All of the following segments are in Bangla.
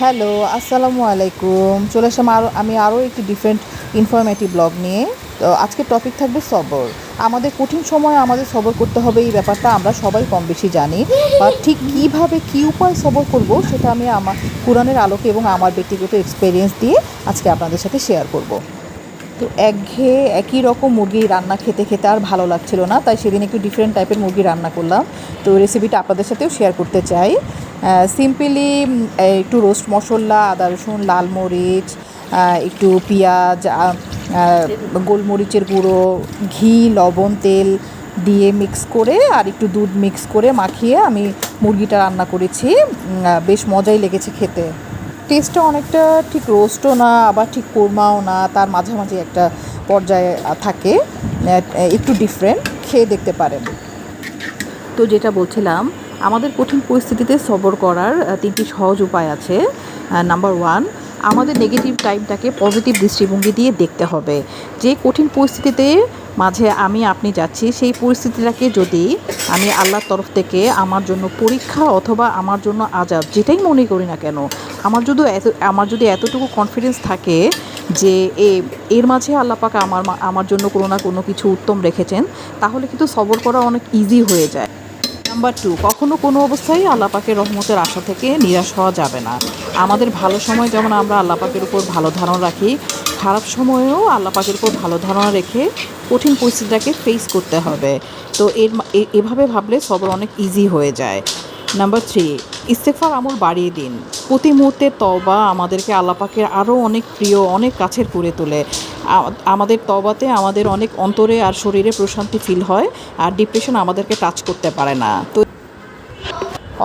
হ্যালো, আসসালামু আলাইকুম। চলে আসলাম আমি আরও একটি ডিফারেন্ট ইনফরমেটিভ ব্লগ নিয়ে। তো আজকের টপিক থাকবে সবর। আমাদের কঠিন সময়ে আমাদের সবর করতে হবে, এই ব্যাপারটা আমরা সবাই কম বেশি জানি। বা ঠিক কীভাবে কী উপায় সবর করব সেটা আমি আমার কোরআনের আলোকে এবং আমার ব্যক্তিগত এক্সপেরিয়েন্স দিয়ে আজকে আপনাদের সাথে শেয়ার করব। তো একঘেয়ে একই রকম মুরগি রান্না খেতে খেতে আর ভালো লাগছিল না, তাই সেদিন একটু ডিফারেন্ট টাইপের মুরগি রান্না করলাম। তো রেসিপিটা আপনাদের সাথেও শেয়ার করতে চাই। সিম্পলি একটু রোস্ট মশলা, আদা রসুন, লাল মরিচ, একটু পেঁয়াজ, গোলমরিচের গুঁড়ো, ঘি, লবণ, তেল দিয়ে মিক্স করে আর একটু দুধ মিক্স করে মাখিয়ে আমি মুরগিটা রান্না করেছি। বেশ মজাই লেগেছে খেতে। টেস্টটা অনেকটা ঠিক রোস্টও না, আবার ঠিক কোরমাও না, তার মাঝামাঝি একটা পর্যায়ে থাকে। একটু ডিফারেন্ট, খেয়ে দেখতে পারেন। তো যেটা বলছিলাম, আমাদের কঠিন পরিস্থিতিতে সবর করার তিনটি সহজ উপায় আছে। নাম্বার 1, আমাদের নেগেটিভ টাইমটাকে পজিটিভ দৃষ্টিভঙ্গি দিয়ে দেখতে হবে। যে কঠিন পরিস্থিতিতে মাঝে আপনি যাচ্ছি, সেই পরিস্থিতিটাকে যদি আমি আল্লাহর তরফ থেকে আমার জন্য পরীক্ষা অথবা আমার জন্য আযাব যেটাই মনে করি না কেন, আমার যদি এতটুকু কনফিডেন্স থাকে যে এর মাঝে আল্লাহ পাক আমার জন্য কোনো না কোনো কিছু উত্তম রেখেছেন, তাহলে কিন্তু সবর করা অনেক ইজি হয়ে যায়। নাম্বার 2, কখনো কোনো অবস্থায় আল্লাহ পাকের রহমতের আশা থেকে নিরাশ হওয়া যাবে না। আমাদের ভালো সময় যেমন আমরা আল্লাহ পাকের উপর ভালো ধারণা রাখি, খারাপ সময়েও আল্লাহ পাকের উপর ভালো ধারণা রেখে কঠিন পরিস্থিতিটাকে ফেস করতে হবে। তো এভাবে ভাবলে সবর অনেক ইজি হয়ে যায়। নাম্বার 3, ইস্তেগফার আমল বাড়িয়ে দিন। প্রতি মুহূর্তের তওবা আমাদেরকে আল্লাহ পাকের আরও অনেক প্রিয়, অনেক কাছের করে তোলে। আমাদের তওবাতে আমাদের অনেক অন্তরে আর শরীরে প্রশান্তি ফিল হয়, আর ডিপ্রেশন আমাদেরকে টাচ করতে পারে না। তো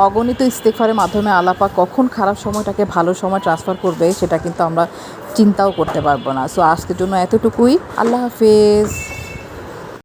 অগণিত ইস্তেগফারের মাধ্যমে আল্লাহ পাক কখন খারাপ সময়টাকে ভালো সময় ট্রান্সফার করবে সেটা কিন্তু আমরা চিন্তাও করতে পারবো না। সো আজকের জন্য এতটুকুই। আল্লাহ হাফেজ।